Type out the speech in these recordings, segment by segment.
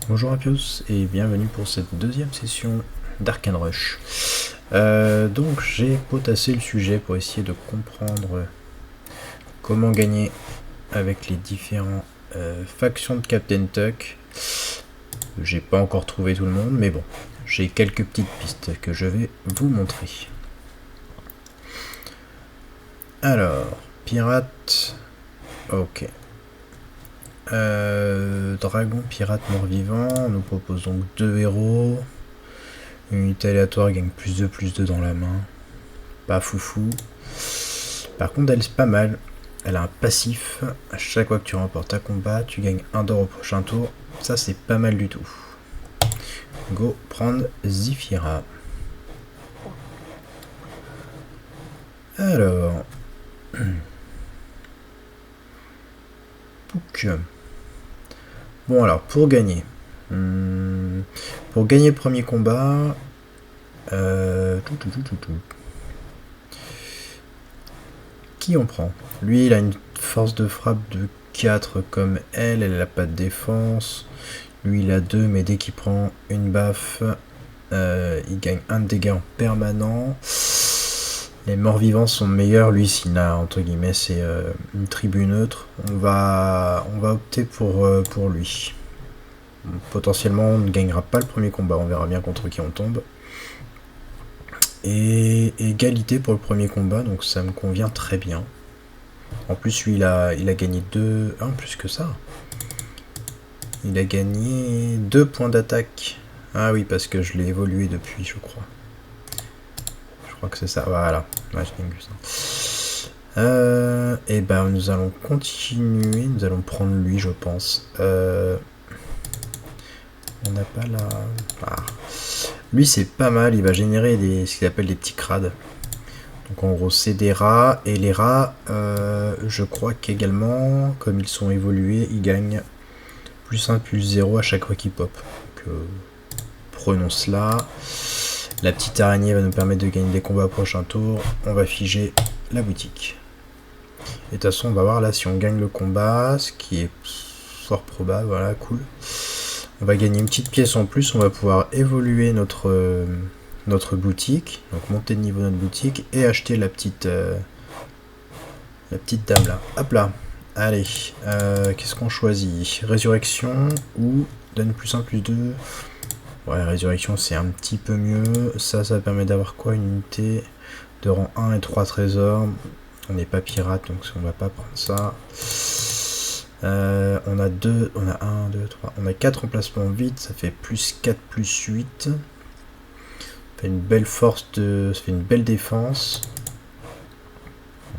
Bonjour à tous et bienvenue pour cette deuxième session d'Arcane Rush. Donc j'ai potassé le sujet pour essayer de comprendre comment gagner avec les différentes factions de Captain Tuck. J'ai pas encore trouvé tout le monde, mais bon, j'ai quelques petites pistes que je vais vous montrer. Alors, pirate, ok. Dragon, pirate, mort-vivant, on nous propose donc 2 héros. Une unité aléatoire gagne +2/+2 dans la main. Pas foufou. Par contre, elle est pas mal. Elle a un passif. À chaque fois que tu remportes un combat, tu gagnes 1 d'or au prochain tour. Ça, c'est pas mal du tout. Go prendre Zephyra. Alors. Pouk. Bon, alors, pour gagner. Pour gagner le premier combat. Qui on prend? Lui, il a une force de frappe de 4 comme elle n'a pas de défense. Lui, il a 2, mais dès qu'il prend une baffe, il gagne 1 de dégâts en permanent. Les morts-vivants sont meilleurs. Lui, s'il a, entre guillemets, c'est une tribu neutre, on va opter pour lui. Potentiellement, on ne gagnera pas le premier combat. On verra bien contre qui on tombe. Et égalité pour le premier combat, donc ça me convient très bien. En plus, lui, il a gagné 2... Ah, plus que ça. Il a gagné 2 points d'attaque. Ah oui, parce que je l'ai évolué depuis, je crois. Je crois que c'est ça, voilà. Ouais, j'ai vu ça. Et ben, nous allons continuer. Nous allons prendre lui, je pense. On n'a pas la... Ah. Lui, c'est pas mal. Il va générer ce qu'il appelle des petits crades. Donc en gros, c'est des rats. Et les rats, je crois qu'également, comme ils sont évolués, ils gagnent +1, +0 à chaque fois qu'ils pop. Donc, prenons cela. La petite araignée va nous permettre de gagner des combats au prochain tour. On va figer la boutique. Et de toute façon, on va voir là si on gagne le combat, ce qui est fort probable. Voilà, cool. On va gagner une petite pièce en plus. On va pouvoir évoluer notre boutique. Donc monter de niveau notre boutique et acheter la petite dame là. Hop là. Allez. Qu'est-ce qu'on choisit? Résurrection ou donne +1, +2. Ouais, résurrection c'est un petit peu mieux. Ça permet d'avoir quoi? Une unité de rang 1 et 3 trésors. On n'est pas pirate, donc on va pas prendre ça. On a 1, 2, 3. On a 4 emplacements vides, ça fait +4, +8. Ça fait une belle force ça fait une belle défense.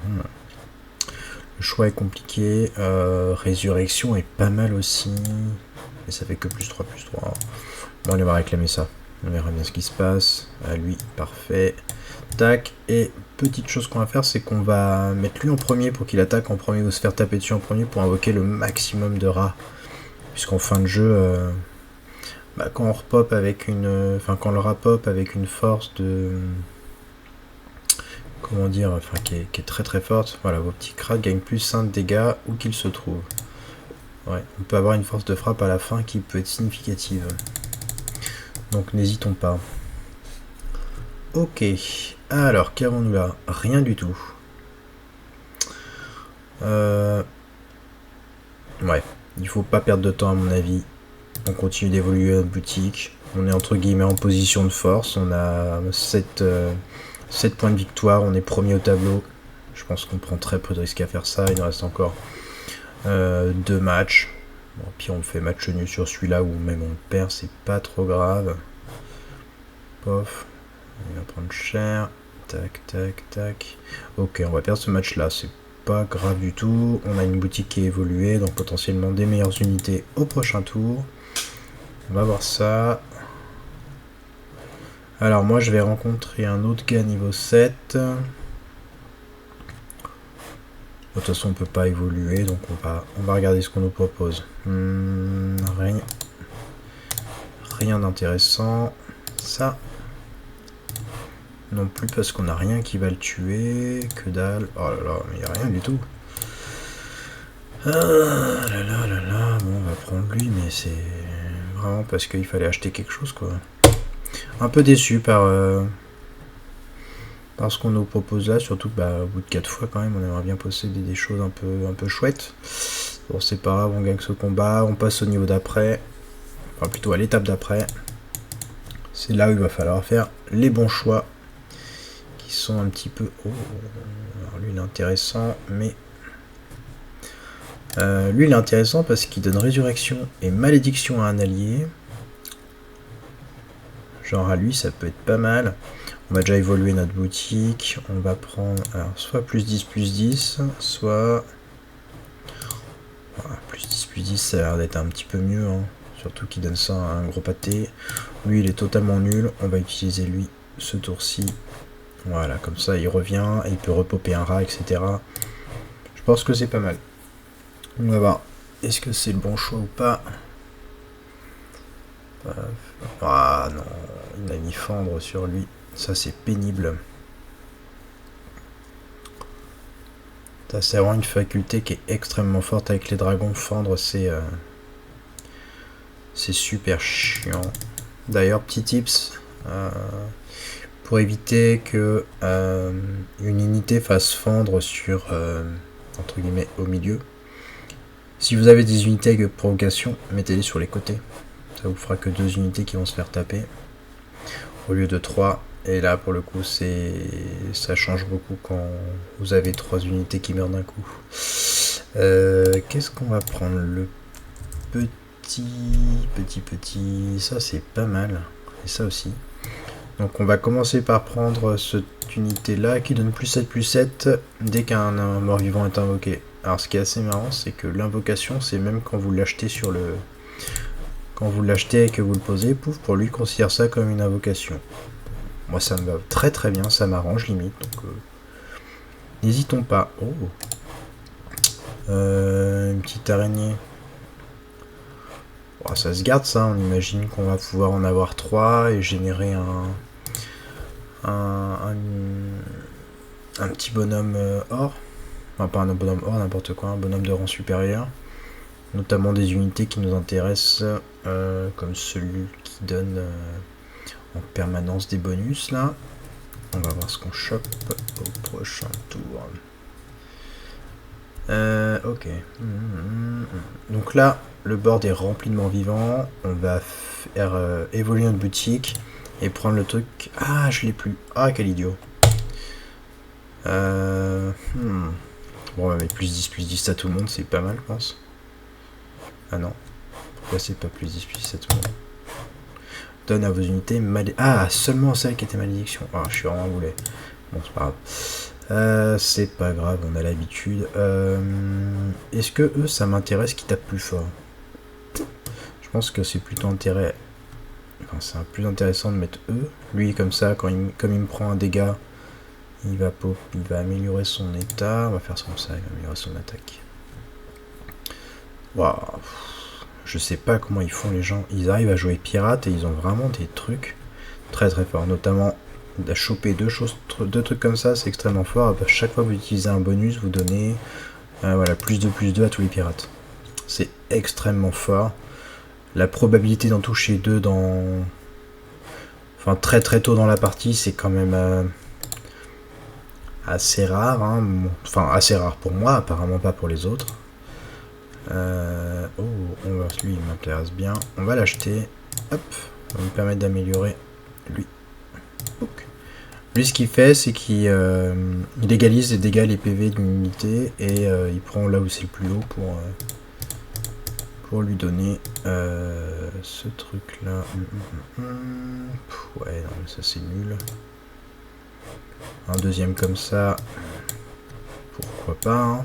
Le choix est compliqué. Résurrection est pas mal aussi. Et ça fait que +3, +3. Bon, allez, on va réclamer ça. On verra bien ce qui se passe. Ah, lui, parfait. Tac. Et petite chose qu'on va faire, c'est qu'on va mettre lui en premier pour qu'il attaque en premier ou se faire taper dessus en premier pour invoquer le maximum de rats. Puisqu'en fin de jeu, quand on repop avec une... quand le rat pop avec une force de... Comment dire, qui est très très forte. Voilà, vos petits crats gagnent +1 de dégâts où qu'ils se trouvent. Ouais, on peut avoir une force de frappe à la fin qui peut être significative. Donc n'hésitons pas. Ok, alors qu'avons-nous là? Rien du tout. Ouais, il faut pas perdre de temps à mon avis. On continue d'évoluer notre boutique. On est entre guillemets en position de force. On a 7 points de victoire. On est premier au tableau. Je pense qu'on prend très peu de risques à faire ça. Il nous reste encore 2 matchs. Bon, puis on fait match nul sur celui-là ou même on perd. C'est pas trop grave. Pof. Il va prendre cher. Tac, tac, tac. Ok, on va perdre ce match-là. C'est pas grave du tout. On a une boutique qui est évoluée, donc potentiellement des meilleures unités au prochain tour. On va voir ça. Alors moi, je vais rencontrer un autre gars niveau 7. De toute façon, on peut pas évoluer, donc on va regarder ce qu'on nous propose. Rien d'intéressant. Ça. non plus parce qu'on n'a rien qui va le tuer. Que dalle. Oh là là, mais il n'y a rien du tout. Ah là là là là. Bon, on va prendre lui, mais c'est vraiment parce qu'il fallait acheter quelque chose, quoi. Un peu déçu par ce qu'on nous propose là, surtout que au bout de 4 fois quand même, on aimerait bien posséder des choses un peu chouettes. Bon, c'est pas grave, on gagne ce combat, on passe au niveau d'après, enfin plutôt à l'étape d'après. C'est là où il va falloir faire les bons choix, qui sont un petit peu... Oh, alors lui il est intéressant, mais... lui il est intéressant parce qu'il donne résurrection et malédiction à un allié. Genre à lui ça peut être pas mal. On va déjà évoluer notre boutique. On va prendre alors, soit plus 10, soit... Voilà, plus 10, ça a l'air d'être un petit peu mieux. Hein. Surtout qu'il donne ça à un gros pâté. Lui, il est totalement nul. On va utiliser lui ce tour-ci. Voilà, comme ça, il revient. Et il peut repopper un rat, etc. Je pense que c'est pas mal. On va voir. Est-ce que c'est le bon choix ou pas? Ah non, il a mis fendre sur lui. Ça, c'est pénible. Ça, c'est vraiment une faculté qui est extrêmement forte avec les dragons. Fendre, c'est super chiant. D'ailleurs, petit tips, pour éviter que une unité fasse fendre sur, entre guillemets, au milieu. Si vous avez des unités avec provocation, mettez-les sur les côtés. Ça vous fera que 2 unités qui vont se faire taper, au lieu de 3. Et là, pour le coup, ça change beaucoup quand vous avez 3 unités qui meurent d'un coup. Qu'est-ce qu'on va prendre? Le petit... Ça, c'est pas mal. Et ça aussi. Donc, on va commencer par prendre cette unité-là qui donne plus 7 dès qu'un mort-vivant est invoqué. Alors, ce qui est assez marrant, c'est que l'invocation, c'est même quand vous l'achetez sur le... Quand vous l'achetez et que vous le posez, pouf, pour lui, considère ça comme une invocation. Moi, ça me va très très bien, ça m'arrange limite. Donc, n'hésitons pas. Oh, une petite araignée. Oh, ça se garde ça, on imagine qu'on va pouvoir en avoir 3 et générer un petit bonhomme or. Enfin, pas un bonhomme or, n'importe quoi, un bonhomme de rang supérieur. Notamment des unités qui nous intéressent, comme celui qui donne en permanence des bonus là. On va voir ce qu'on chope au prochain tour. Ok. Donc là, le board est rempli de morts vivants. On va faire évoluer notre boutique et prendre le truc. Ah, je l'ai plus. Ah, quel idiot. Bon, on va mettre plus 10 à tout le monde, c'est pas mal, je pense. Ah non. Pourquoi c'est pas plus 10 à tout le monde? Donne à vos unités Ah, seulement celle qui était malédiction. Ah, je suis vraiment boulet. Bon, c'est pas grave. C'est pas grave, on a l'habitude. Est-ce que eux, ça m'intéresse qu'ils tapent plus fort? Je pense que c'est plutôt intérêt. Enfin, c'est plus intéressant de mettre eux. Lui, comme ça, comme il me prend un dégât, il va améliorer son état. On va faire comme ça, il va améliorer son attaque. Waouh. Je sais pas comment ils font les gens. Ils arrivent à jouer pirate et ils ont vraiment des trucs très très forts. Notamment, à choper deux trucs comme ça, c'est extrêmement fort. À chaque fois que vous utilisez un bonus, vous donnez voilà, plus 2 à tous les pirates. C'est extrêmement fort. La probabilité d'en toucher 2 enfin, très très tôt dans la partie, c'est quand même assez rare. Hein. Enfin, assez rare pour moi, apparemment pas pour les autres. Lui il m'intéresse bien. On va l'acheter. Hop, ça va me permettre d'améliorer lui. Okay. Lui, ce qu'il fait, c'est qu'il égalise les dégâts, les PV d'une unité et il prend là où c'est le plus haut pour lui donner ce truc là. Ouais, non, mais ça c'est nul. Un deuxième comme ça, pourquoi pas. Hein.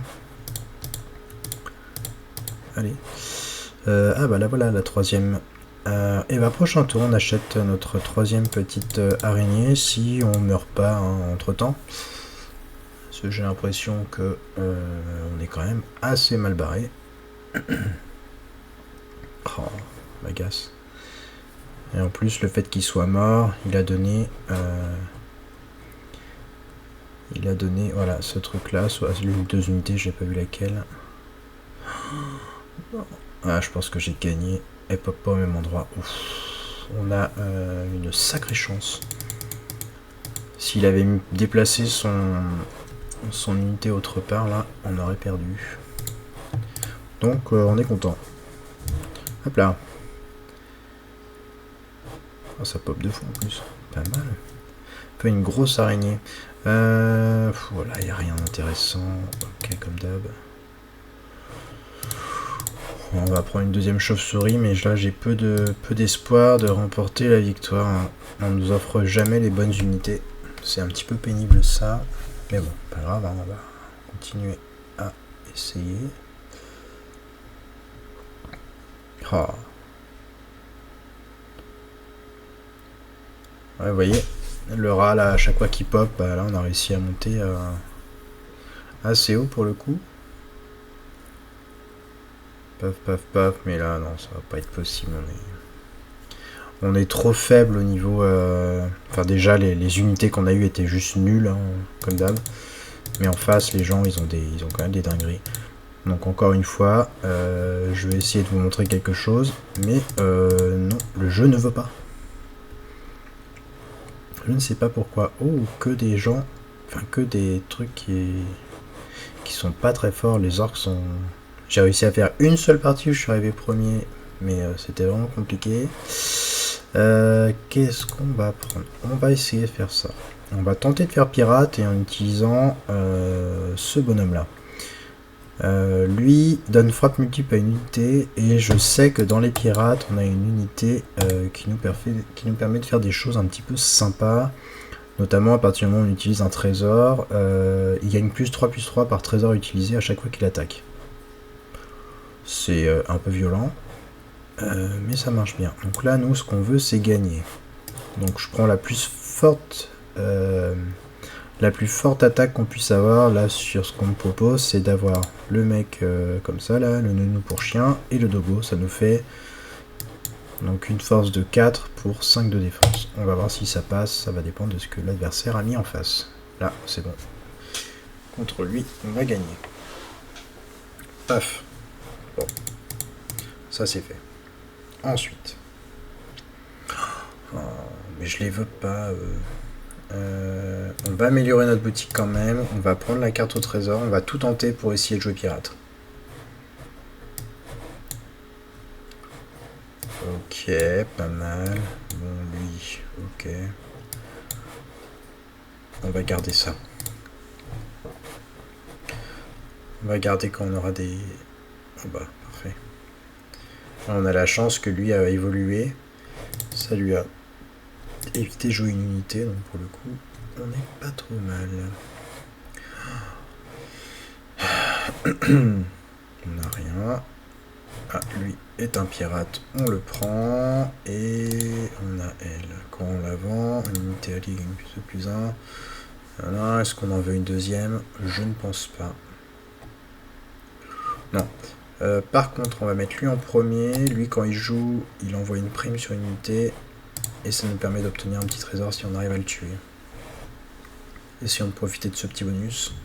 Allez. Ah bah là voilà la troisième. Et bah prochain tour on achète notre troisième petite araignée si on meurt pas hein, entre temps. Parce que j'ai l'impression que on est quand même assez mal barré. Oh, m'agace. Et en plus le fait qu'il soit mort, il a donné Il a donné, voilà, ce truc-là, soit l'une 2 unités, j'ai pas vu laquelle. Ah, je pense que j'ai gagné. Elle pop pas au même endroit. Ouf. On a une sacrée chance. S'il avait déplacé son unité autre part, là, on aurait perdu. Donc, on est content. Hop là. Oh, ça pop 2 fois en plus. Pas mal. Un peu une grosse araignée. Voilà, il n'y a rien d'intéressant. Ok, comme d'hab. On va prendre une deuxième chauve-souris, mais là j'ai peu d'espoir de remporter la victoire. On ne nous offre jamais les bonnes unités. C'est un petit peu pénible ça. Mais bon, pas grave, hein, on va continuer à essayer. Oh. Ouais, vous voyez, le rat là, à chaque fois qu'il pop, bah, là on a réussi à monter assez haut pour le coup. Paf, paf, paf, mais là non, ça va pas être possible. On est trop faible au niveau... Enfin déjà, les unités qu'on a eues étaient juste nulles, hein, comme d'hab. Mais en face, les gens, ils ont quand même des dingueries. Donc encore une fois, je vais essayer de vous montrer quelque chose. Mais non, le jeu ne veut pas. Je ne sais pas pourquoi. Oh, que des gens... Enfin, que des trucs qui sont pas très forts. Les orques sont... J'ai réussi à faire une seule partie où je suis arrivé premier. Mais c'était vraiment compliqué. Qu'est-ce qu'on va prendre? On va essayer de faire ça. On va tenter de faire pirate et en utilisant ce bonhomme là. Lui donne frappe multiple à une unité et je sais que dans les pirates on a une unité qui nous permet de faire des choses un petit peu sympas, notamment à partir du moment où on utilise un trésor. Il gagne +3/+3 par trésor utilisé à chaque fois qu'il attaque. C'est un peu violent. Mais ça marche bien. Donc là, nous, ce qu'on veut, c'est gagner. Donc je prends la plus forte attaque qu'on puisse avoir. Là, sur ce qu'on me propose, c'est d'avoir le mec comme ça, là, le nounou pour chien, et le dogo. Ça nous fait donc une force de 4 pour 5 de défense. On va voir si ça passe. Ça va dépendre de ce que l'adversaire a mis en face. Là, c'est bon. Contre lui, on va gagner. Paf. Bon. Ça, c'est fait. Ensuite, mais je les veux pas. On va améliorer notre boutique quand même. On va prendre la carte au trésor. On va tout tenter pour essayer de jouer pirate. Ok, pas mal. Bon, lui, ok. On va garder ça. On va garder quand on aura des... Oh bah, parfait. On a la chance que lui a évolué. Ça lui a évité de jouer une unité, donc pour le coup, on n'est pas trop mal. On n'a rien. Ah, lui est un pirate, on le prend. Et on a elle. Quand on la vend, une unité alliée gagne +2/+1. Voilà. Est-ce qu'on en veut une deuxième? Je ne pense pas. Non. Par contre, on va mettre lui en premier. Lui, quand il joue, il envoie une prime sur une unité. Et ça nous permet d'obtenir un petit trésor si on arrive à le tuer. Essayons de profiter de ce petit bonus.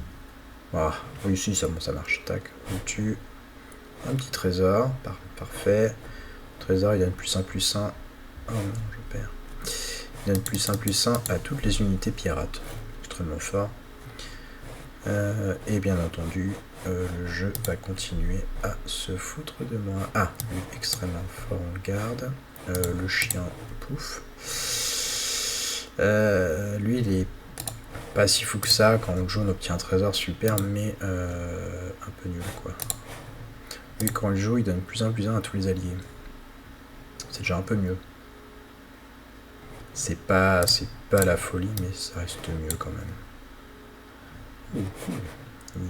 Ah, oui, si, ça, bon, ça marche. Tac, on tue. Un petit trésor. Parfait. Le trésor, il donne +1/+1. Oh non, je perds. Il donne +1/+1 à toutes les unités pirates. Extrêmement fort. Et bien entendu, le jeu va continuer à se foutre de moi. Ah, lui, extrêmement fort, on le garde. Le chien, pouf. Lui, il est pas si fou que ça. Quand on joue, on obtient un trésor super, mais un peu nul, quoi. Lui, quand il joue, il donne +1/+1 à tous les alliés. C'est déjà un peu mieux. C'est pas la folie, mais ça reste mieux quand même.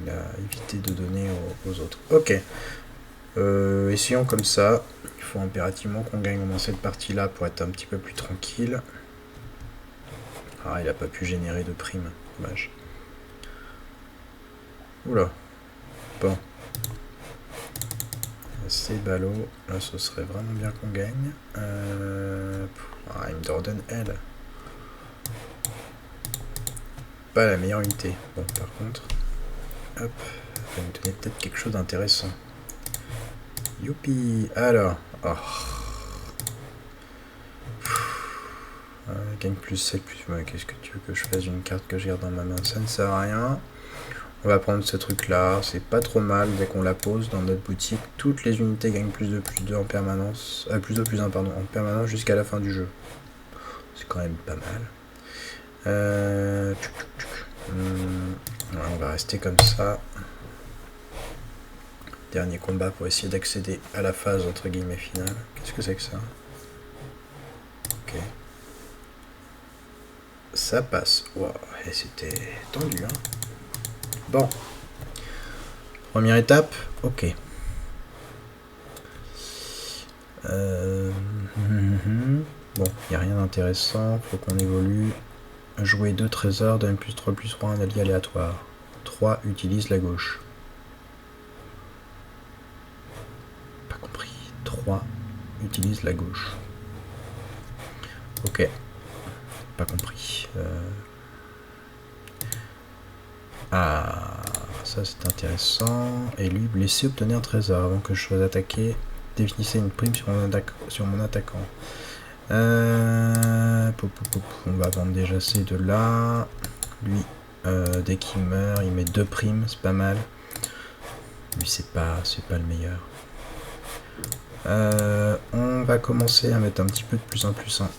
Il a évité de donner aux autres. Ok. Essayons comme ça. Il faut impérativement qu'on gagne au moins cette partie-là pour être un petit peu plus tranquille. Ah, il a pas pu générer de prime. Dommage. Oula. Bon. C'est ballot. Là, ce serait vraiment bien qu'on gagne. Ah, il me redonne elle. pas la meilleure unité. Bon, par contre, hop, ça va me donner peut-être quelque chose d'intéressant. Youpi. Alors, oh. Gagne plus 7, plus... Ouais, qu'est-ce que tu veux que je fasse d'une carte que je garde dans ma main? Ça ne sert à rien. On va prendre ce truc là, c'est pas trop mal. Dès qu'on la pose dans notre boutique, toutes les unités gagnent plus de plus 2 en permanence. Plus 2 plus 1 pardon, en permanence jusqu'à la fin du jeu. C'est quand même pas mal. On va rester comme ça. Dernier combat pour essayer d'accéder à la phase entre guillemets finale. Qu'est-ce que c'est que ça? Ok. Ça passe. Wow, et c'était tendu, hein. Bon. Première étape, ok. Bon, il n'y a rien d'intéressant. Faut qu'on évolue. Jouer 2 trésors, donne plus 3 plus 3, un allié aléatoire. 3 utilise la gauche. Pas compris. 3 utilise la gauche. Ok. Pas compris. Ah, ça c'est intéressant. Et lui, blessé, obtenez un trésor avant que je sois attaqué. Définissez une prime sur mon attaquant. On va vendre déjà ces deux-là. Lui, dès qu'il meurt, il met 2 primes, c'est pas mal. Lui, c'est pas le meilleur. On va commencer à mettre un petit peu de plus 1 plus 1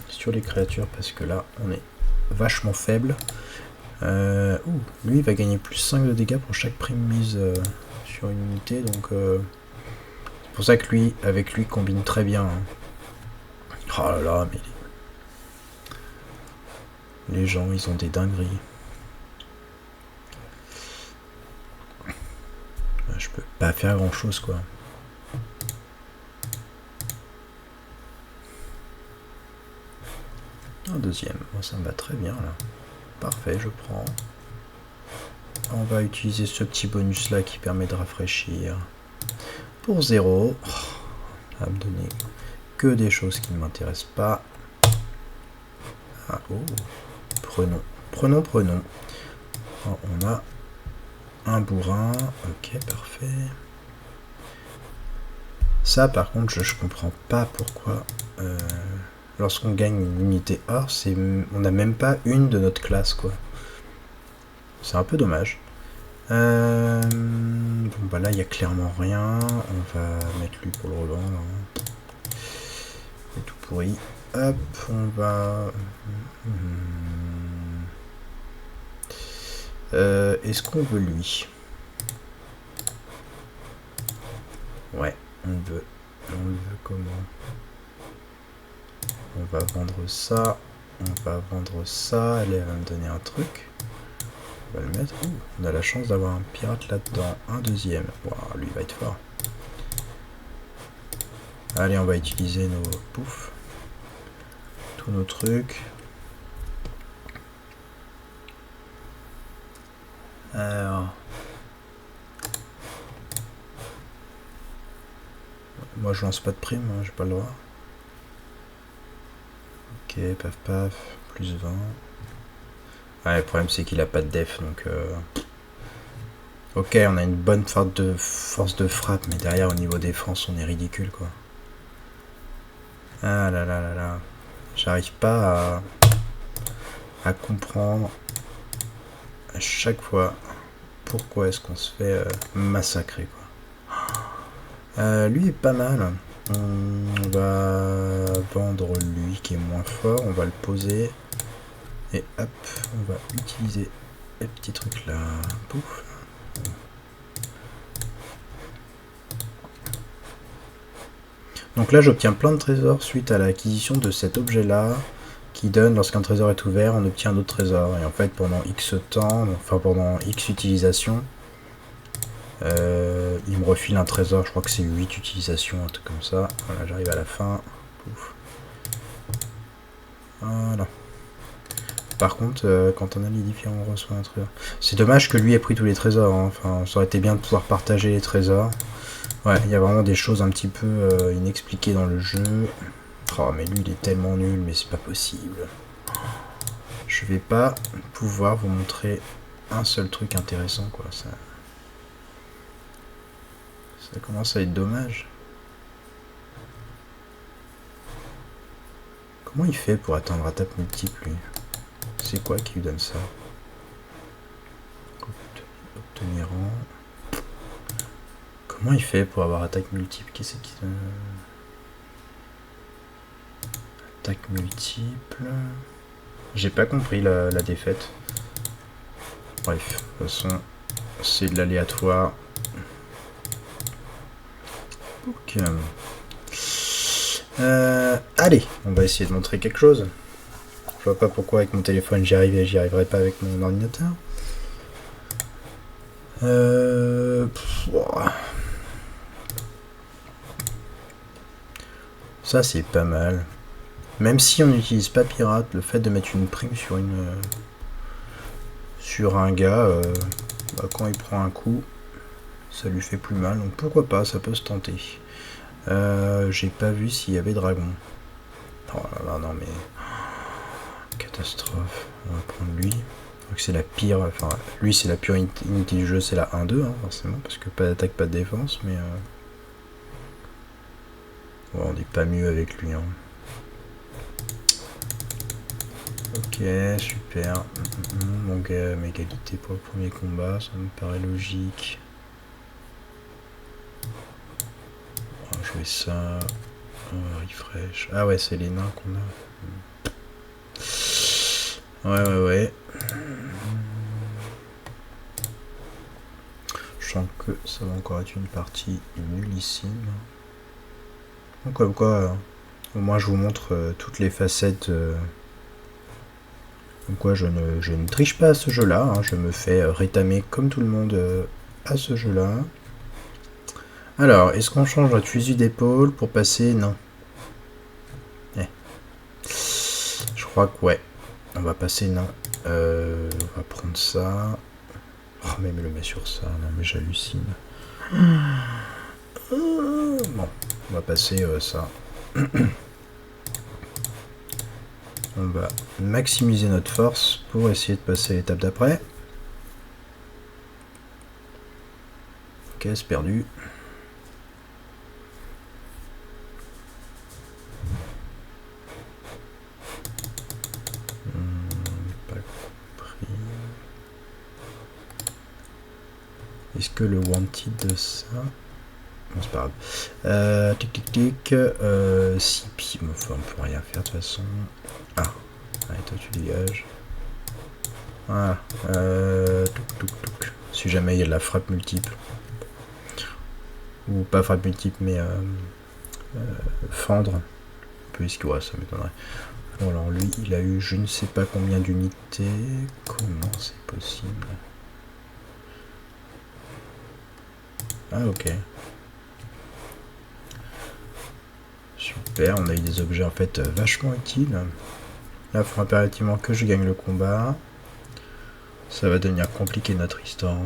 sur les créatures parce que là, on est vachement faible. Lui, il va gagner plus 5 de dégâts pour chaque prime mise sur une unité, donc c'est pour ça que lui, avec lui, combine très bien. Hein. Oh là là, mais les gens, ils ont des dingueries. Je peux pas faire grand chose, quoi. Un deuxième, moi ça me va très bien là. Parfait, je prends. On va utiliser ce petit bonus là qui permet de rafraîchir. Pour 0. Oh, ça va me donner que des choses qui ne m'intéressent pas. Ah, oh. Prenons. Oh, on a un bourrin. Ok, parfait. Ça par contre je comprends pas pourquoi lorsqu'on gagne une unité or, on n'a même pas une de notre classe quoi. C'est un peu dommage. Bon bah là il n'y a clairement rien. On va mettre lui pour le revendre. C'est tout pourri. Hop, on va... Est-ce qu'on veut lui? Ouais, on le veut. On le veut comment? On va vendre ça. On va vendre ça. Allez, elle va me donner un truc. On va le mettre. Ouh, on a la chance d'avoir un pirate là-dedans. Un deuxième. Wow, lui va être fort. Allez, on va utiliser nos... Pouf. Tous nos trucs. Alors... Moi je lance pas de prime, hein, j'ai pas le droit. Ok, paf paf, plus 20. Ouais, le problème c'est qu'il a pas de def, donc... Ok, on a une bonne force de frappe, mais derrière au niveau défense on est ridicule quoi. Ah là là là là. J'arrive pas à comprendre à chaque fois pourquoi est-ce qu'on se fait massacrer quoi. Lui est pas mal. On va vendre lui qui est moins fort. On va le poser. Et hop, on va utiliser les petits trucs là. Pouf. Donc là j'obtiens plein de trésors suite à l'acquisition de cet objet là qui donne lorsqu'un trésor est ouvert on obtient un autre trésor et en fait pendant X temps, enfin pendant X utilisation il me refile un trésor, je crois que c'est 8 utilisations, un truc comme ça. Voilà, j'arrive à la fin. Pouf. Voilà. Par contre, quand on a les différents, on reçoit un trésor. C'est dommage que lui ait pris tous les trésors, hein. Enfin, ça aurait été bien de pouvoir partager les trésors. Ouais, il y a vraiment des choses un petit peu inexpliquées dans le jeu. Oh, mais lui, il est tellement nul, mais c'est pas possible. je vais pas pouvoir vous montrer un seul truc intéressant, quoi. Ça commence à être dommage. Comment il fait pour atteindre attaque multiple, lui? C'est quoi qui lui donne ça? Obtenir rang. Comment il fait pour avoir attaque multiple? Qu'est-ce qui... Attaque multiple... J'ai pas compris la défaite. Bref, de toute façon, c'est de l'aléatoire. Ok. Allez, on va essayer de montrer quelque chose. Je vois pas pourquoi avec mon téléphone j'y arriverai pas avec mon ordinateur. Ça c'est pas mal. Même si on n'utilise pas pirate, le fait de mettre une prime sur un gars, quand il prend un coup, ça lui fait plus mal. Donc pourquoi pas, ça peut se tenter. J'ai pas vu s'il y avait dragon. Oh là là, non mais... Catastrophe. On va prendre lui. Donc c'est la pire... Enfin, lui c'est la pure unité du jeu, c'est la 1-2, hein, forcément, parce que pas d'attaque, pas de défense, mais... Ouais, on n'est pas mieux avec lui, hein. Ok, super. Donc égalité pour le premier combat, ça me paraît logique. On va jouer ça. Refresh. Ah ouais, c'est les nains qu'on a. Ouais. Je sens que ça va encore être une partie nullissime. Donc comme quoi, au moins je vous montre toutes les facettes. Donc quoi, je ne triche pas à ce jeu-là, hein, je me fais rétamer comme tout le monde à ce jeu-là. Alors, est-ce qu'on change notre fusil d'épaule pour passer? Non. Je crois que ouais. On va passer non. On va prendre ça. Oh, mais le met sur ça. Non, mais j'hallucine. Bon, on va passer ça. On va maximiser notre force pour essayer de passer à l'étape d'après. Ok, c'est perdu. Pas compris. Est-ce que le wanted de ça... Non, c'est pas grave. Tic. Si, puis, enfin, on peut rien faire de toute façon. Ah, allez, toi tu dégages. Voilà. Touc. Si jamais il y a de la frappe multiple. Ou pas frappe multiple, mais fendre. Puisque ouais, ça m'étonnerait. Bon, alors lui, il a eu je ne sais pas combien d'unités. Comment c'est possible? Ah, ok. Super, on a eu des objets en fait vachement utiles. Là, il faut impérativement que je gagne le combat. Ça va devenir compliqué notre histoire.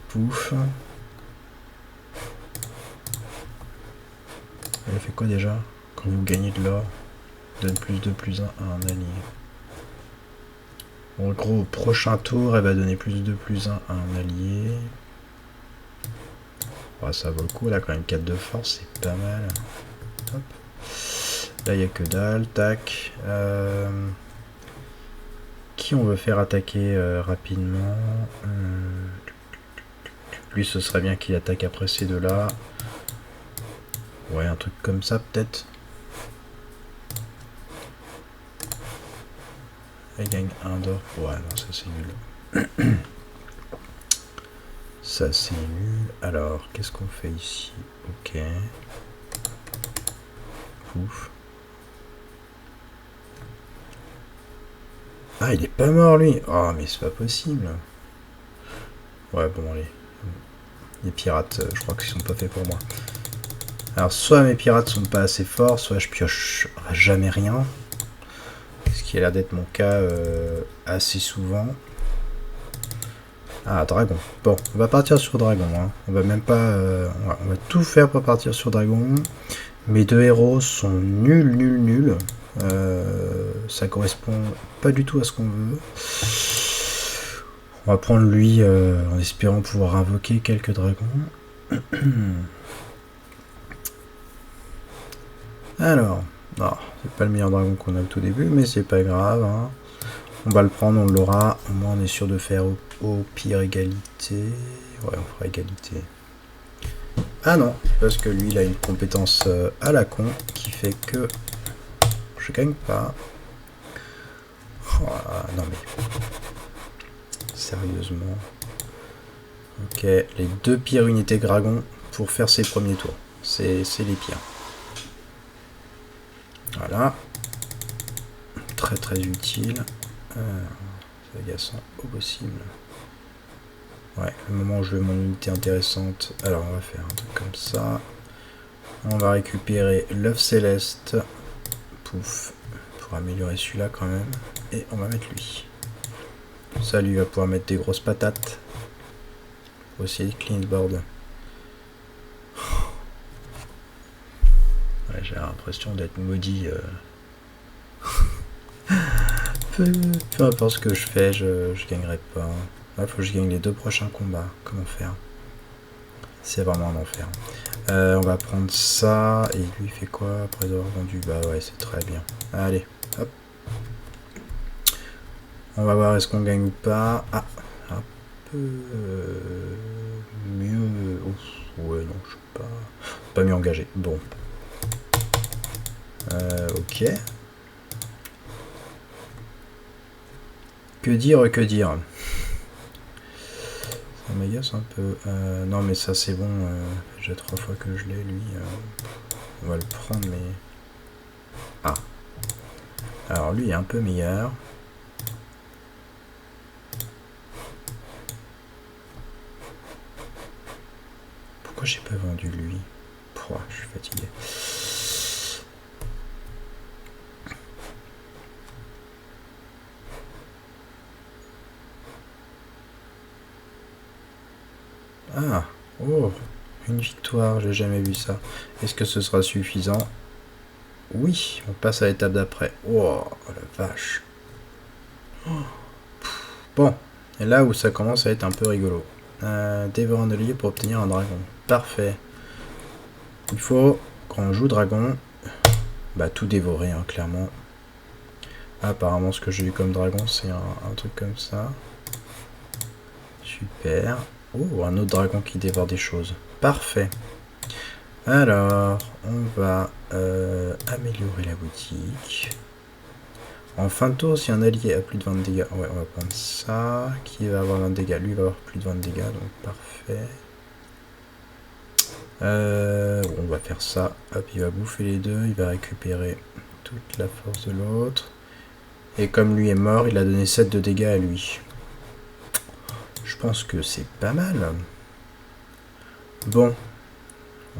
Pouf. Elle fait quoi déjà? Quand vous gagnez de l'or, donne +2/+1 à un allié. Bon, en gros, au prochain tour, elle va donner +2/+1 à un allié. Ouais, ça vaut le coup, elle a quand même 4 de force, c'est pas mal. Hop. Là, il n'y a que dalle, tac. Qui on veut faire attaquer rapidement? Lui, ce serait bien qu'il attaque après ces deux-là. Ouais, un truc comme ça, peut-être. Elle gagne 1 d'or. Ouais, non, ça c'est nul. Ça c'est nul. Alors, qu'est-ce qu'on fait ici? Ok. Pouf. Ah, il est pas mort lui. Oh, mais c'est pas possible. Ouais, bon, allez. Les pirates, je crois qu'ils sont pas faits pour moi. Alors, soit mes pirates sont pas assez forts, soit je pioche jamais rien. Ce qui a l'air d'être mon cas assez souvent. Ah, dragon. Bon, on va partir sur dragon. Hein. On va même pas... on va tout faire pour partir sur dragon. Mes deux héros sont nuls. Ça correspond pas du tout à ce qu'on veut. On va prendre lui en espérant pouvoir invoquer quelques dragons. Alors, non, c'est pas le meilleur dragon qu'on a au tout début, mais c'est pas grave. Hein. On va le prendre, on l'aura. Au moins, on est sûr de faire au pire égalité. Ouais, on fera égalité. Ah non, parce que lui, il a une compétence à la con qui fait que je gagne pas. Oh, non mais... Sérieusement. Ok, les 2 pires unités dragons pour faire ses premiers tours. C'est les pires. Voilà. Très très utile. C'est agaçant au possible. Ouais, le moment où je veux mon unité intéressante. Alors on va faire un truc comme ça. On va récupérer l'œuf céleste. Pouf. Pour améliorer celui-là quand même. Et on va mettre lui. Ça lui va pouvoir mettre des grosses patates. Pour essayer de clean board. Ouais, j'ai l'impression d'être maudit. Peu importe ce que je fais, je gagnerai pas. Là, faut que je gagne les 2 prochains combats. Comment faire? C'est vraiment un enfer. On va prendre ça. Et lui, il fait quoi après avoir vendu? Bah ouais, c'est très bien. Allez, hop. On va voir est-ce qu'on gagne ou pas. Ah, un peu mieux. Ouf, ouais, non, je suis pas mieux engagé. Bon. Ok. Que dire, que dire? Ça m'agace un peu. Non, mais ça, c'est bon. J'ai 3 fois que je l'ai, lui. On va le prendre, mais... Ah. Alors, lui est un peu meilleur. Pourquoi j'ai pas vendu lui? Pouah, je suis fatigué. Ah, oh, une victoire, j'ai jamais vu ça. Est-ce que ce sera suffisant? Oui, on passe à l'étape d'après. Oh, la vache. Bon, et là où ça commence à être un peu rigolo. Dévorer un allié pour obtenir un dragon. Parfait. Il faut, quand on joue dragon, bah tout dévorer, hein, clairement. Apparemment, ce que j'ai eu comme dragon, c'est un truc comme ça. Super. Oh, un autre dragon qui dévore des choses. Parfait. Alors, on va améliorer la boutique. En fin de tour, si un allié a plus de 20 dégâts, ouais, on va prendre ça. Qui va avoir 20 dégâts? Lui va avoir plus de 20 dégâts, donc parfait. On va faire ça. Hop, il va bouffer les deux. Il va récupérer toute la force de l'autre. Et comme lui est mort, il a donné 7 de dégâts à lui. Je pense que c'est pas mal. Bon.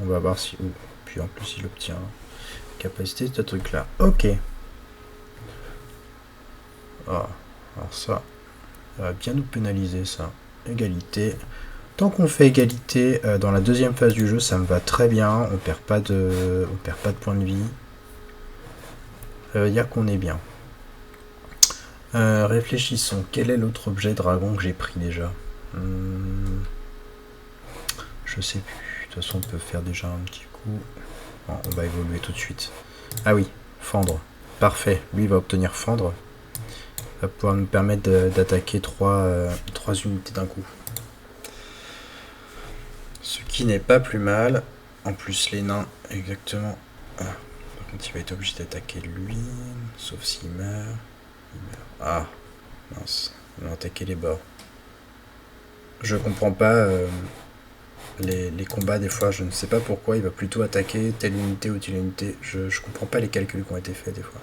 On va voir si... Puis en plus, il obtient capacité de ce truc-là. Ok. Ah, alors ça va bien nous pénaliser, ça. Égalité. Tant qu'on fait égalité dans la deuxième phase du jeu, ça me va très bien. On perd pas de points de vie. Ça veut dire qu'on est bien. Réfléchissons. Quel est l'autre objet dragon que j'ai pris déjà? Je sais plus. De toute façon, on peut faire déjà un petit coup. Bon, on va évoluer tout de suite. Ah oui, fendre. Parfait. Lui, il va obtenir fendre. Va pouvoir nous permettre d'attaquer 3 unités d'un coup. Ce qui n'est pas plus mal. En plus, les nains, exactement. Ah, par contre, il va être obligé d'attaquer lui. Sauf s'il meurt. Ah, mince. On va attaquer les bords. Je comprends pas les combats, des fois. Je ne sais pas pourquoi. Il va plutôt attaquer telle unité ou telle unité. Je comprends pas les calculs qui ont été faits, des fois.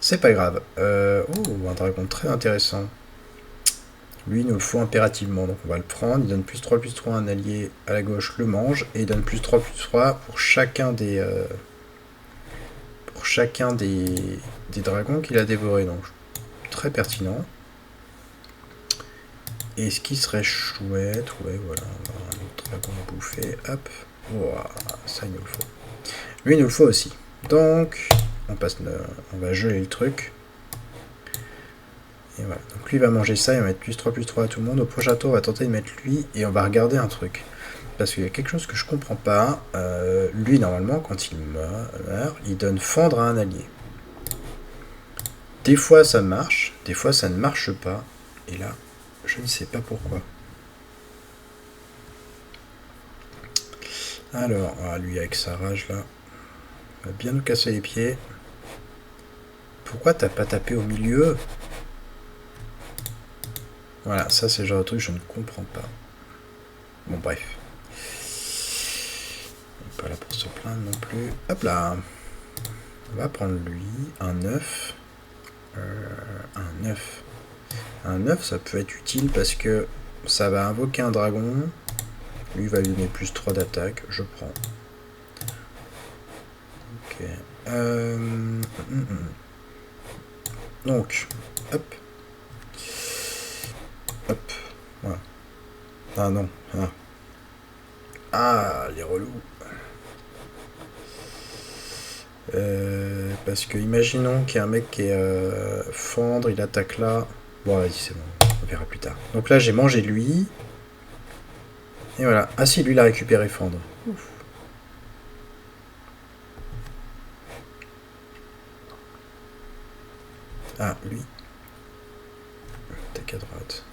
C'est pas grave. Oh, un dragon très intéressant. Lui, il nous le faut impérativement, donc on va le prendre. Il donne plus 3 à un allié à la gauche, le mange. Et il donne plus 3 pour chacun des dragons qu'il a dévorés. Donc, très pertinent. Et ce qui serait chouette, ouais, voilà, on va avoir un autre dragon à bouffer. Hop, wow, ça, il nous le faut. Lui, il nous le faut aussi. Donc, on va geler le truc. Et voilà, donc lui va manger ça, il va mettre plus 3 à tout le monde. Au prochain tour, on va tenter de mettre lui et on va regarder un truc. Parce qu'il y a quelque chose que je comprends pas. Lui, normalement, quand il meurt, il donne fendre à un allié. Des fois, ça marche, des fois, ça ne marche pas. Et là, je ne sais pas pourquoi. Alors, lui avec sa rage là, il va bien nous casser les pieds. Pourquoi t'as pas tapé au milieu? Voilà, ça c'est le genre de truc que je ne comprends pas. Bon, bref. On n'est pas là pour se plaindre non plus. Hop là. On va prendre lui, un 9. Un 9. Un 9, ça peut être utile parce que ça va invoquer un dragon. Lui va lui donner plus 3 d'attaque. Je prends. Ok. Donc, hop. Hop. Voilà. Ah non. Ah, les relous. Parce que imaginons qu'il y a un mec qui est fendre, il attaque là. Bon, vas-y, c'est bon, on verra plus tard. Donc là, j'ai mangé lui. Et voilà. Ah si, lui, il a récupéré fendre. Ouf. Ah, lui. Tac à droite.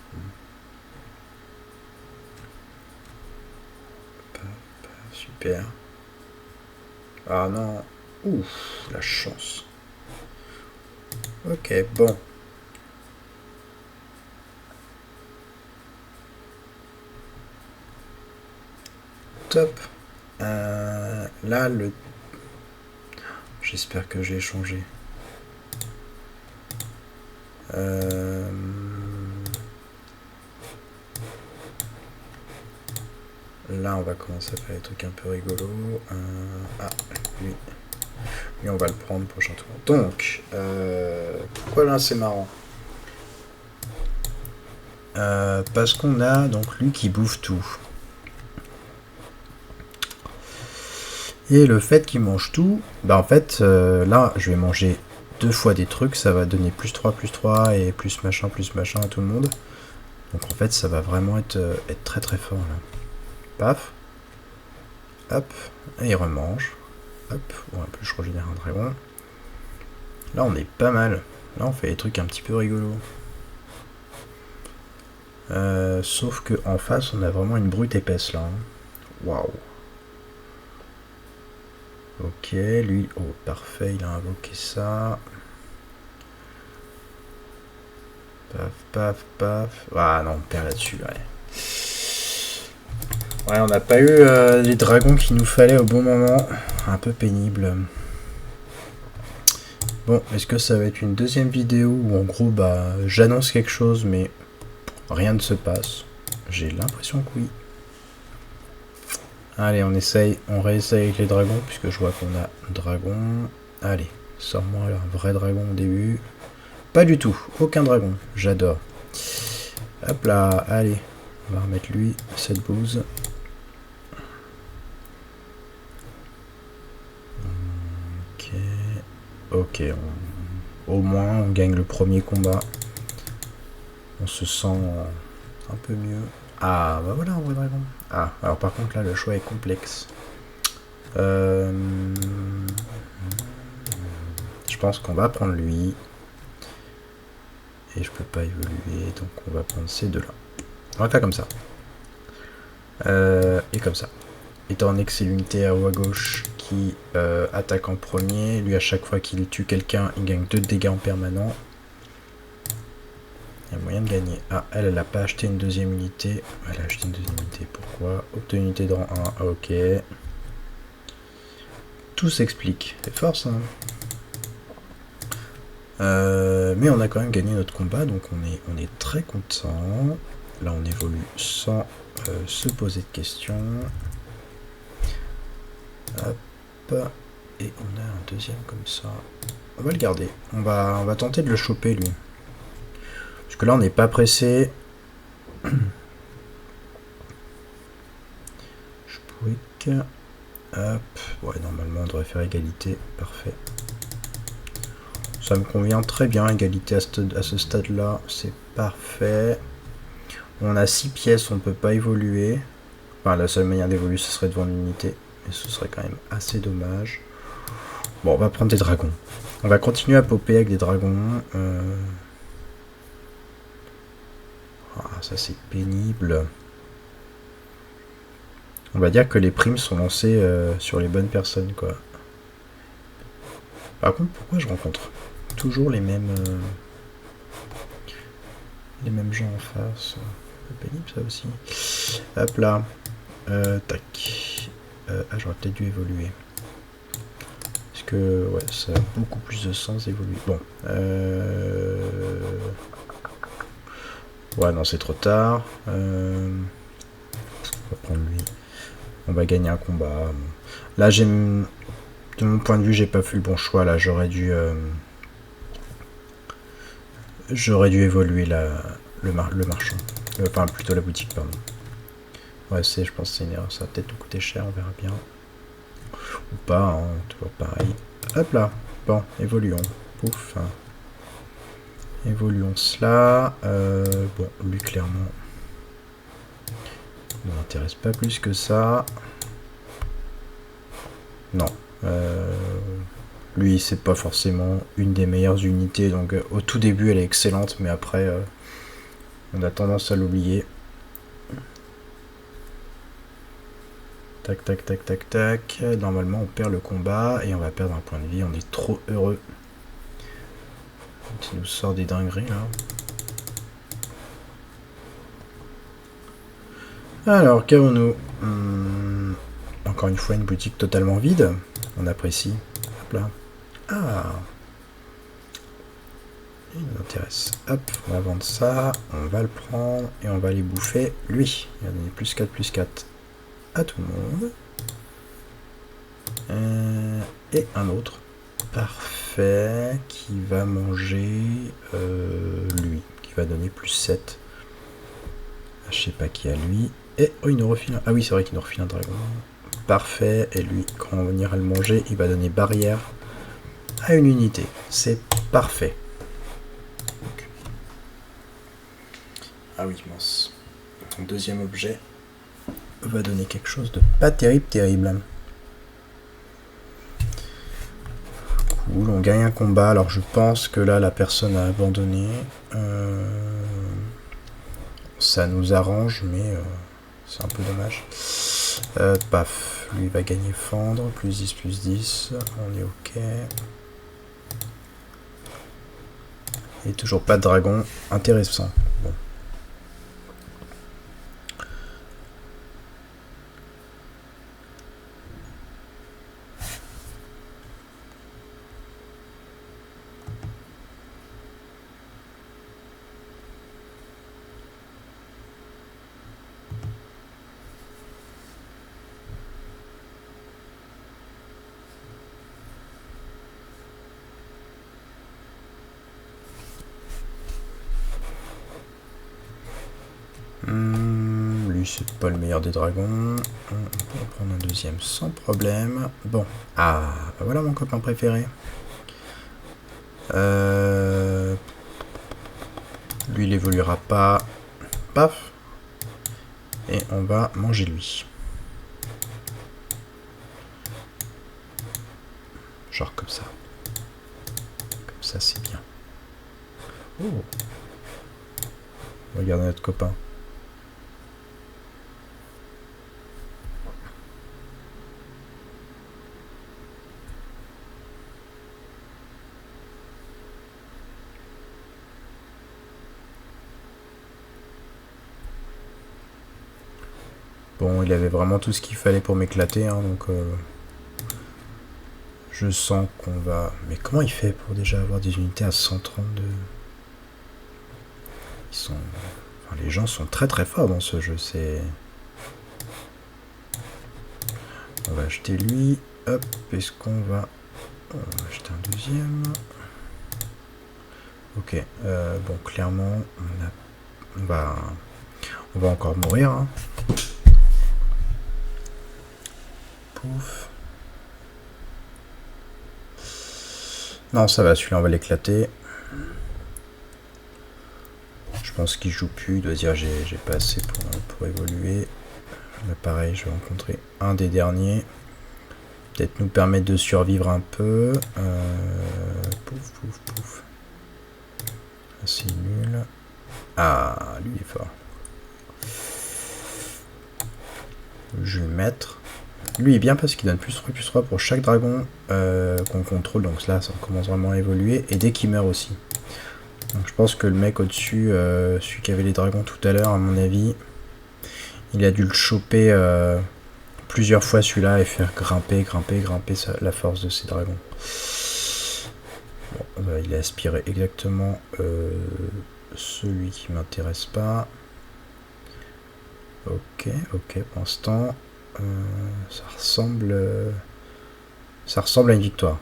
Super. Ah non. Ouf, la chance. Ok, bon. Top. Là, le... J'espère que j'ai changé. Là, on va commencer à faire des trucs un peu rigolos. Ah, lui. Lui, on va le prendre prochain tour. Donc, pourquoi là, c'est marrant? Parce qu'on a donc lui qui bouffe tout. Et le fait qu'il mange tout, bah en fait, là, je vais manger 2 fois des trucs, ça va donner plus 3 et plus machin à tout le monde. Donc en fait, ça va vraiment être très très fort là. Paf. Hop. Et il remange. Hop. Bon, en plus, je régénère un dragon. Là, on est pas mal. Là, on fait des trucs un petit peu rigolos. Sauf que en face, on a vraiment une brute épaisse là. Waouh. Ok, lui, oh parfait, il a invoqué ça. Paf, paf, paf. Ah non, on perd là-dessus, ouais. Ouais, on n'a pas eu les dragons qu'il nous fallait au bon moment. Un peu pénible. Bon, est-ce que ça va être une deuxième vidéo où en gros, bah, j'annonce quelque chose, mais rien ne se passe? J'ai l'impression que oui. Allez, on essaye, on réessaye avec les dragons, puisque je vois qu'on a un dragon. Allez, sors-moi un vrai dragon au début. Pas du tout, aucun dragon, j'adore. Hop là, allez, on va remettre lui, cette bouse. Ok, au moins on gagne le premier combat. On se sent un peu mieux. Ah, bah voilà, un vrai dragon. Ah, alors par contre là, le choix est complexe. Je pense qu'on va prendre lui. Et je peux pas évoluer, donc on va prendre ces deux-là. On va faire comme ça. Et comme ça. Étant donné que c'est l'unité à haut à gauche qui attaque en premier, lui à chaque fois qu'il tue quelqu'un, il gagne 2 de dégâts en permanent. Il y a moyen de gagner. Ah, elle a pas acheté une deuxième unité. Elle a acheté une deuxième unité, pourquoi? Obtenir une unité de rang 1, ok. Tout s'explique. C'est fort ça. Mais on a quand même gagné notre combat, donc on est très content. Là on évolue sans se poser de questions. Hop. Et on a un deuxième comme ça. On va le garder. On va tenter de le choper lui. Parce que là on n'est pas pressé. Je Hop. Ouais, normalement on devrait faire égalité. Parfait. Ça me convient très bien, égalité à ce stade-là, c'est parfait. On a 6 pièces, on ne peut pas évoluer. Enfin, la seule manière d'évoluer, ce serait devant l'unité. Et ce serait quand même assez dommage. Bon, on va prendre des dragons. On va continuer à popper avec des dragons. Ah, ça c'est pénible. On va dire que les primes sont lancées sur les bonnes personnes, quoi. Par contre, pourquoi je rencontre toujours les mêmes gens en face? Un peu pénible ça aussi. Hop là. Tac. Ah, j'aurais peut-être dû évoluer. Parce que, ouais, ça a beaucoup plus de sens d'évoluer. Bon. Ouais, non, c'est trop tard. On va prendre lui. On va gagner un combat. Là, de mon point de vue, j'ai pas fait le bon choix. Là, j'aurais dû évoluer le marchand. Enfin, plutôt la boutique, pardon. Ouais, je pense que c'est une erreur. Ça va peut-être nous coûter cher, on verra bien. Ou pas, hein, toujours pareil. Hop là. Bon, évoluons. Pouf. Évoluons cela. Bon, lui, clairement, ne m'intéresse pas plus que ça. Non. Lui, c'est pas forcément une des meilleures unités. Donc, au tout début, elle est excellente, mais après, on a tendance à l'oublier. Tac, tac, tac, tac, tac. Normalement, on perd le combat et on va perdre un point de vie. On est trop heureux. Tu nous sors des dingueries, là. Alors, qu'avons-nous? Encore une fois, une boutique totalement vide. On apprécie. Hop là. Ah! Il nous intéresse. Hop, on va vendre ça. On va le prendre et on va aller bouffer lui. Il va donner plus 4 à tout le monde. Et un autre. Parfait. Qui va manger lui. Qui va donner plus 7. Je sais pas qui a lui. Et oh, il nous refile un... Ah oui, c'est vrai qu'il nous refile un dragon. Parfait. Et lui, quand on ira le manger, il va donner barrière à une unité. C'est parfait. Donc. Ah oui, mince. Ton deuxième objet va donner quelque chose de pas terrible. Cool, on gagne un combat. Alors je pense que là, la personne a abandonné. Ça nous arrange, mais c'est un peu dommage. Paf, lui va gagner fendre, plus 10, on est ok. Et toujours pas de dragon, intéressant. Bon. Lui, c'est pas le meilleur des dragons. On peut en prendre un deuxième sans problème. Bon. Ah, bah voilà mon copain préféré. Lui, il évoluera pas. Paf. Et on va manger lui. Genre comme ça. Comme ça, c'est bien. Oh. Regardez notre copain. Bon, il avait vraiment tout ce qu'il fallait pour m'éclater, hein, donc je sens qu'on va... Mais comment il fait pour déjà avoir des unités à 132? Ils sont... Enfin, les gens sont très très forts dans ce jeu, c'est... On va acheter lui, hop, est-ce qu'on va... On va acheter un deuxième. Ok, bon, clairement, on va encore mourir, hein. Pouf. Non, ça va, celui-là, on va l'éclater. Je pense qu'il joue plus, il doit dire j'ai pas assez pour évoluer. Là, pareil, je vais rencontrer un des derniers. Peut-être nous permettre de survivre un peu. Pouf, pouf, pouf. C'est nul. Ah, lui il est fort. Je vais le mettre. Lui est bien parce qu'il donne +3/+3 pour chaque dragon qu'on contrôle. Donc là, ça commence vraiment à évoluer. Et dès qu'il meurt aussi. Donc je pense que le mec au-dessus, celui qui avait les dragons tout à l'heure, à mon avis, il a dû le choper plusieurs fois celui-là et faire grimper la force de ces dragons. Bon, il a aspiré exactement celui qui m'intéresse pas. Ok, pour l'instant, ça ressemble à une victoire.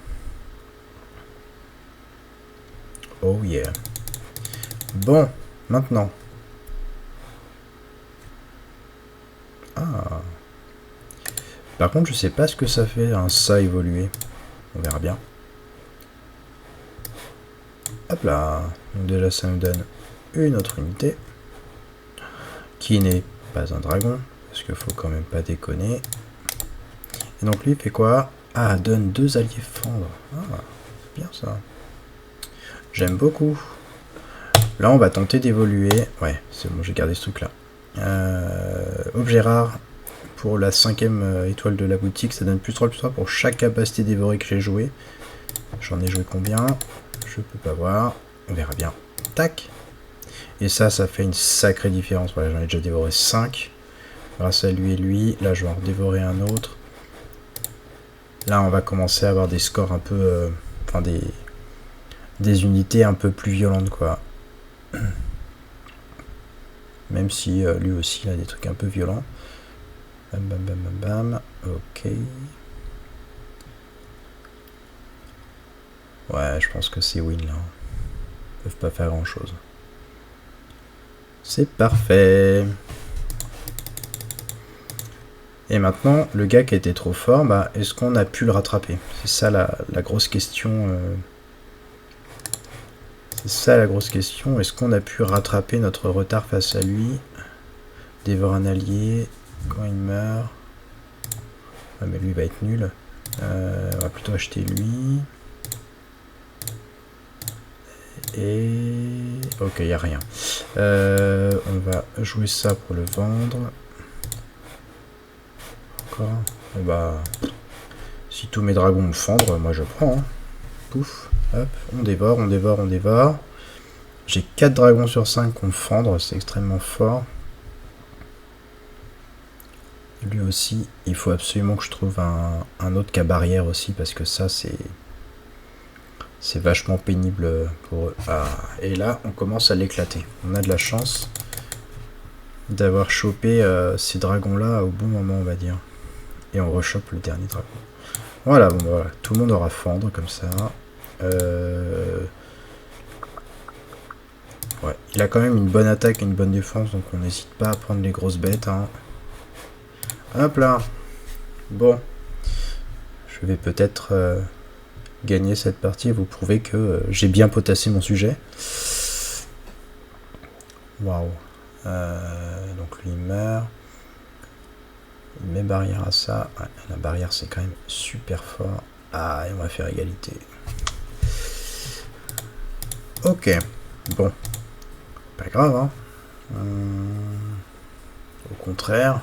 Oh yeah. Bon, maintenant. Ah. Par contre, je sais pas ce que ça fait un ça évoluer. On verra bien. Hop là. Donc déjà, ça nous donne une autre unité. Qui n'est pas un dragon. Parce qu'il faut quand même pas déconner. Et donc lui, il fait quoi? Ah, donne 2 alliés fendre. Ah, c'est bien ça. J'aime beaucoup. Là, on va tenter d'évoluer. Ouais, c'est bon, j'ai gardé ce truc-là. Objet rare. Pour la 5ème étoile de la boutique, ça donne +3/+3 pour chaque capacité dévorée que j'ai joué. J'en ai joué combien? Je peux pas voir. On verra bien. Tac. Et ça fait une sacrée différence. Voilà, j'en ai déjà dévoré 5. Grâce à lui et lui. Là, je vais en dévorer un autre. Là, on va commencer à avoir des scores un peu... enfin, des unités un peu plus violentes, quoi. Même si lui aussi, il a des trucs un peu violents. Bam, bam, bam, bam, bam. Ok. Ouais, je pense que c'est win, là. Ils peuvent pas faire grand-chose. C'est parfait. Et maintenant, le gars qui était trop fort, bah, est-ce qu'on a pu le rattraper? C'est ça la grosse question. C'est ça la grosse question. Est-ce qu'on a pu rattraper notre retard face à lui? Dévore un allié. Quand il meurt... Ah, mais lui va être nul. On va plutôt acheter lui. Et... Ok, il n'y a rien. On va jouer ça pour le vendre. Encore. Et bah... Si tous mes dragons me fendent, moi je prends. Hein. Pouf. Hop. On dévore, on dévore, on dévore. J'ai 4 dragons sur 5 qu'on me fendre. C'est extrêmement fort. Lui aussi, il faut absolument que je trouve un autre cas barrière aussi, parce que ça, c'est vachement pénible pour eux. Ah, et là, on commence à l'éclater. On a de la chance d'avoir chopé ces dragons-là au bon moment, on va dire. Et on rechoppe le dernier dragon. Voilà, bon, voilà. Tout le monde aura fendre, comme ça. Ouais, il a quand même une bonne attaque et une bonne défense, donc on n'hésite pas à prendre les grosses bêtes, hein. Hop là. Bon. Je vais peut-être gagner cette partie et vous prouver que j'ai bien potassé mon sujet. Waouh. Donc lui il meurt. Il met barrière à ça. Ouais, la barrière c'est quand même super fort. Ah, et on va faire égalité. Ok. Bon. Pas grave, hein. Au contraire.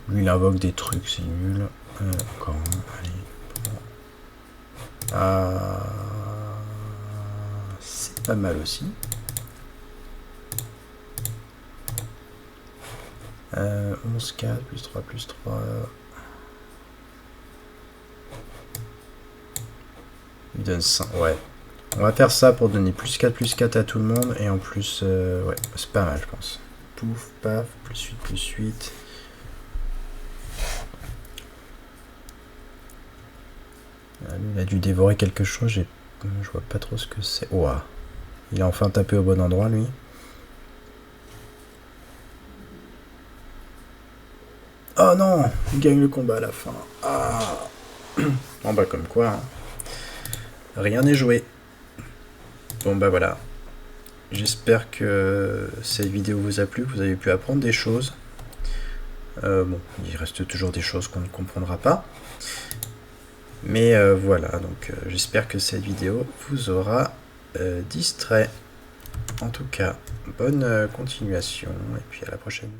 Lui il invoque des trucs, c'est nul. Encore un, allez. C'est pas mal aussi. 11, 4, +3, +3. Il donne 5, ouais. On va faire ça pour donner +4 à tout le monde. Et en plus, ouais, c'est pas mal, je pense. Pouf, paf, +8, +8. Il a dû dévorer quelque chose, je vois pas trop ce que c'est. Ouah. Il a enfin tapé au bon endroit, lui. Oh non, il gagne le combat à la fin. Ah. Bon bah comme quoi, hein. Rien n'est joué. Bon bah voilà. J'espère que cette vidéo vous a plu, vous avez pu apprendre des choses. Bon, il reste toujours des choses qu'on ne comprendra pas. Mais voilà, donc j'espère que cette vidéo vous aura distrait. En tout cas, bonne continuation et puis à la prochaine.